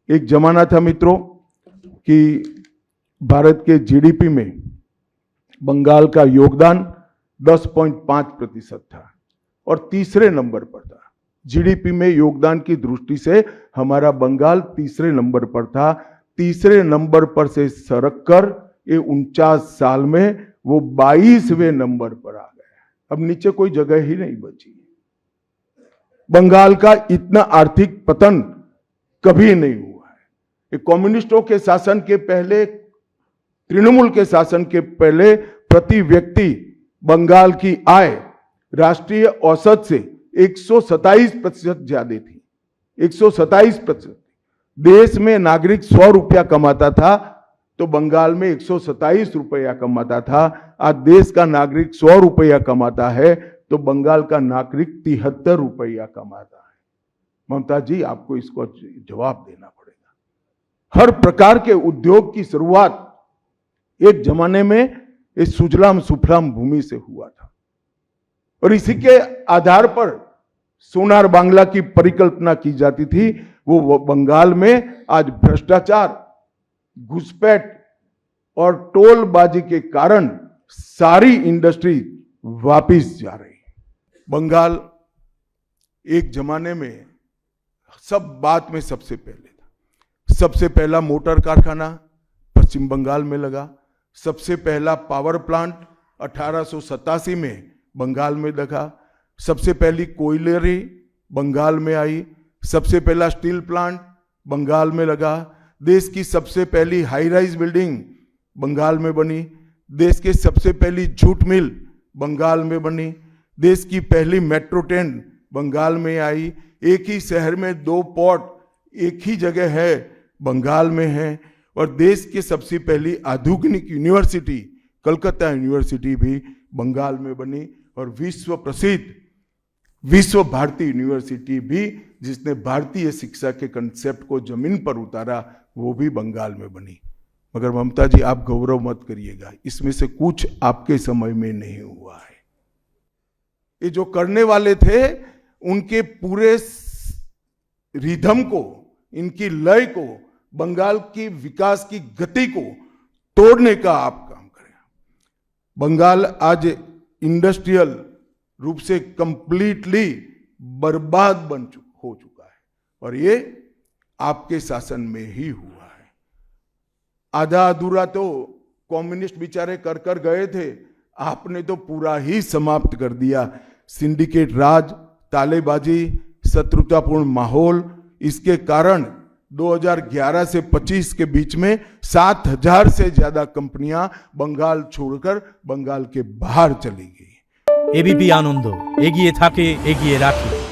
एक जमाना था मित्रों कि भारत के जीडीपी में बंगाल का योगदान 10.5% था और तीसरे नंबर पर था। जीडीपी में योगदान की दृष्टि से हमारा बंगाल तीसरे नंबर पर था। तीसरे नंबर पर से सरक कर ये 49 साल में वो 22वें नंबर पर आ गया। अब नीचे कोई जगह ही नहीं बची। बंगाल का इतना आर्थिक पतन कभी नहीं हुआ है। कम्युनिस्टों के शासन के पहले, तृणमूल के शासन के पहले प्रति व्यक्ति बंगाल की आय राष्ट्रीय औसत से 127% ज्यादा थी। 127%। देश में नागरिक 100 रुपया कमाता था तो बंगाल में 127 रुपया कमाता था। आज देश का नागरिक 100 रुपया कमाता है तो बंगाल का नागरिक 73 रुपया कमाता है। ममता जी, आपको इसको जवाब देना पड़ेगा। हर प्रकार के उद्योग की शुरुआत एक जमाने में इस सुजलाम सुफलाम भूमि से हुआ था और इसी के आधार पर सोनार बांग्ला की परिकल्पना की जाती थी। वो बंगाल में आज भ्रष्टाचार, घुसपैठ और टोलबाजी के कारण सारी इंडस्ट्री वापिस जा रही है। बंगाल एक जमाने में सब बात में सबसे पहले था। सबसे पहला मोटर कारखाना पश्चिम बंगाल में लगा। सबसे पहला पावर प्लांट 1887 में बंगाल में लगा। सबसे पहली कोयलरी बंगाल में आई। सबसे पहला स्टील प्लांट बंगाल में लगा। देश की सबसे पहली हाई राइज बिल्डिंग बंगाल में बनी। देश के सबसे पहली जूट मिल बंगाल में बनी। देश की पहली मेट्रो ट्रेन बंगाल में आई। एक ही शहर में 2 पोर्ट एक ही जगह है, बंगाल में है। और देश की सबसे पहली आधुनिक यूनिवर्सिटी कलकत्ता यूनिवर्सिटी भी बंगाल में बनी। और विश्व प्रसिद्ध विश्व भारती यूनिवर्सिटी भी, जिसने भारतीय शिक्षा के कंसेप्ट को जमीन पर उतारा, वो भी बंगाल में बनी। मगर ममता जी, आप गौरव मत करिएगा, इसमें से कुछ आपके समय में नहीं हुआ है। ये जो करने वाले थे उनके पूरे रिदम को, इनकी लय को, बंगाल की विकास की गति को तोड़ने का आप काम करें। बंगाल आज इंडस्ट्रियल रूप से कंप्लीटली बर्बाद हो चुका है और ये आपके शासन में ही हुआ है। आधा अधूरा तो कम्युनिस्ट बेचारे कर गए थे, आपने तो पूरा ही समाप्त कर दिया। सिंडिकेट राज, तालेबाजी, शत्रुतापूर्ण माहौल, इसके कारण 2011 से 25 के बीच में 7000 से ज्यादा कंपनियां बंगाल छोड़कर बंगाल के बाहर चली गई। एबीपी आनंद, एगिए थाके एगिए राखे।